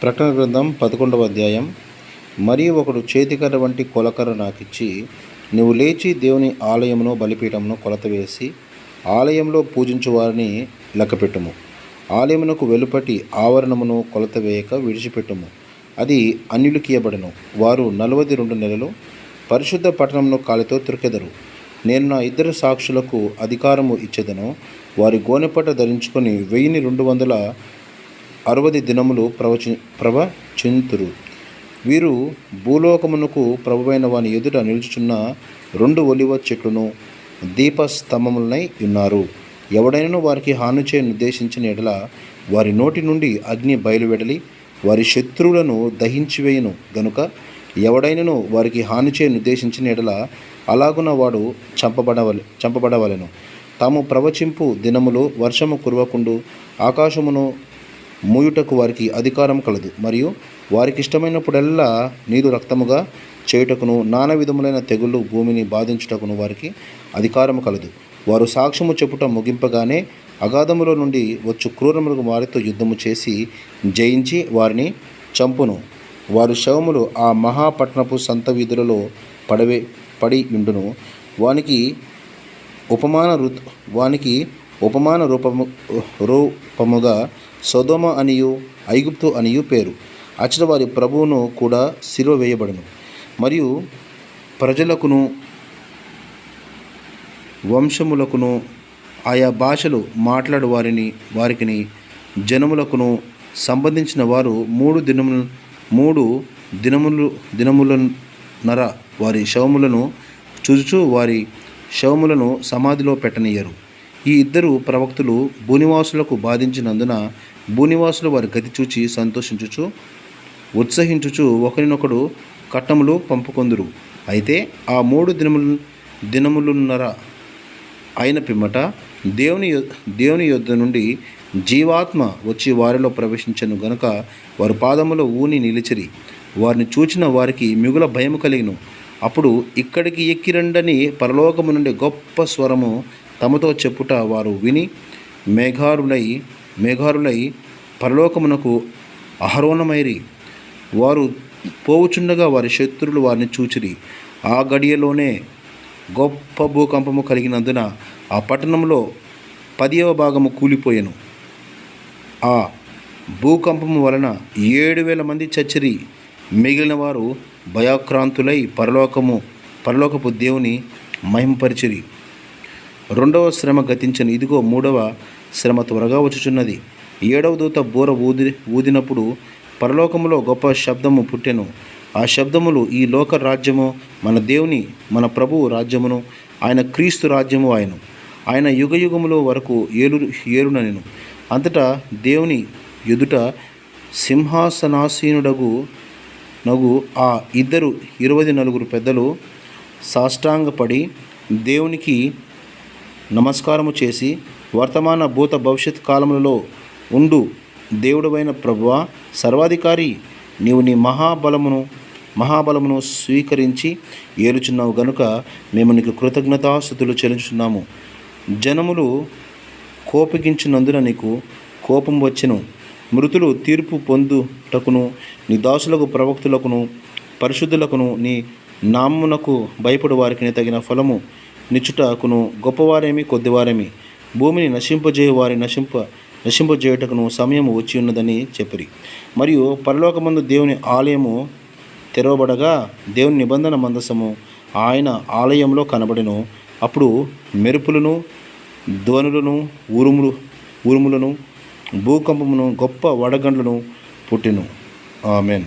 ప్రకటన గ్రంథం 11వ అధ్యాయం. మరియు ఒకడు చేతికర్ర వంటి కొలకర్ర నాకిచ్చి, నువ్వు లేచి దేవుని ఆలయమును బలిపీఠమును కొలత వేసి ఆలయంలో పూజించు వారిని లెక్కపెట్టుము. ఆలయమునకు వెలుపటి ఆవరణమును కొలత వేయక విడిచిపెట్టుము. అది అన్యులకియబడెను. వారు 42 నెలలు పరిశుద్ధ పట్టణమును కాలితో తురికెదరు. నేను నా 2 సాక్షులకు అధికారము ఇచ్చెదను. వారి గోనెపట్ట ధరించుకొని 1260 దినములు ప్రవచింతురు. వీరు భూలోకమునకు ప్రభువైన వాని ఎదుట నిలుచుచున్న 2 ఒలివ చెట్లును దీపస్తంభములనై ఉన్నారు. ఎవడైనను వారికి హాని చేయ నిర్దేశించిన ఎడల వారి నోటి నుండి అగ్ని బయలువెడలి వారి శత్రువులను దహించివేయును గనుక ఎవడైనను వారికి హాని చేయ నిర్దేశించిన ఎడల అలాగున వాడు చంపబడవలెను. తాము ప్రవచింపు దినములు వర్షము కురవకుండు ఆకాశమును మూయుటకు వారికి అధికారం కలదు. మరియు వారికి ఇష్టమైనప్పుడల్లా నీరు రక్తముగా చేయుటకును నానా విధములైన తెగుళ్ళు భూమిని బాధించుటకును వారికి అధికారము కలదు. వారు సాక్ష్యము చెప్పుట ముగింపగానే అగాధములో నుండి వచ్చు క్రూరములకు వారితో యుద్ధము చేసి జయించి వారిని చంపును. వారి శవములు ఆ మహాపట్టణపు సంత వీధులలో పడి ఉండును. వానికి ఉపమాన రూపముగా సొదొమ అనియు ఐగుప్తు అనియు పేరు. అచ్చట వారి ప్రభువును కూడా సిలువ వేయబడును. మరియు ప్రజలకును వంశములకును ఆయా భాషలు మాట్లాడు వారికి జనములకును సంబంధించిన వారు 3 దినములన్నర వారి శవములను చూచుచు వారి శవములను సమాధిలో పెట్టనియ్యరు. ఈ 2 ప్రవక్తలు భూనివాసులకు బాధించినందున భూనివాసులు వారి గతి చూచి సంతోషించుచు ఉత్సహించుచు ఒకరినొకడు కట్టములు పంపుకొందురు. అయితే ఆ 3 దినములున్నర అయిన పిమ్మట దేవుని యొద్ద నుండి జీవాత్మ వచ్చి వారిలో ప్రవేశించను గనుక వారు పాదములో ఊని నిలిచిరి. వారిని చూచిన వారికి మిగుల భయము కలిగిను. అప్పుడు ఇక్కడికి ఎక్కిరండని పరలోకము నుండి గొప్ప స్వరము తమతో చెప్పుట వారు విని మేఘారులై పరలోకమునకు ఆరోహణమైరి. వారు పోవుచుండగా వారి శత్రువులు వారిని చూచిరి. ఆ గడియలోనే గొప్ప భూకంపము కలిగినందున ఆ పట్టణంలో 10వ భాగము కూలిపోయెను. ఆ భూకంపము వలన 7,000 మంది చచ్చిరి. మిగిలిన వారు భయాక్రాంతులై పరలోకపు దేవుని మహిమపరిచిరి. 2వ శ్రమ గతించను. ఇదిగో 3వ శ్రమ త్వరగా వచ్చుచున్నది. 7వ దూత బూర ఊదినప్పుడు పరలోకములో గొప్ప శబ్దము పుట్టెను. ఆ శబ్దములు ఈ లోక రాజ్యము మన దేవుని మన ప్రభువు రాజ్యమును ఆయన క్రీస్తు రాజ్యము ఆయన యుగయుగముల వరకు ఏలుననెను. అంతటా దేవుని ఎదుట సింహాసనాసీనుడగు ఆ 24 పెద్దలు సాష్టాంగపడి దేవునికి నమస్కారము చేసి, వర్తమాన భూత భవిష్యత్ కాలములలో ఉండు దేవుడవైన ప్రభువా, సర్వాధికారి, నీవు నీ మహాబలమును స్వీకరించి ఏలుచున్నావు గనుక మేము నీకు కృతజ్ఞతాస్తుతులు చెల్లించున్నాము. జనములు కోపగించినందున నీకు కోపం వచ్చెను. మృతులు తీర్పు పొందుటకును నీ దాసులకు ప్రవక్తులకును పరిశుద్ధులకును నీ నామమునకు భయపడు వారికి తగిన ఫలము నిచ్చుటకును గొప్పవారేమి కొద్దివారేమి భూమిని నశింపజేయు వారి నశింపజేయుటకును సమయము వచ్చి ఉన్నదని చెప్పిరి. మరియు పరలోకమందు దేవుని ఆలయము తెరవబడగా దేవుని నిబంధన మందసము ఆయన ఆలయంలో కనబడెను. అప్పుడు మెరుపులను ధ్వనులను ఉరుములను భూకంపమును గొప్ప వడగండ్లను పుట్టెను. ఆమెన్.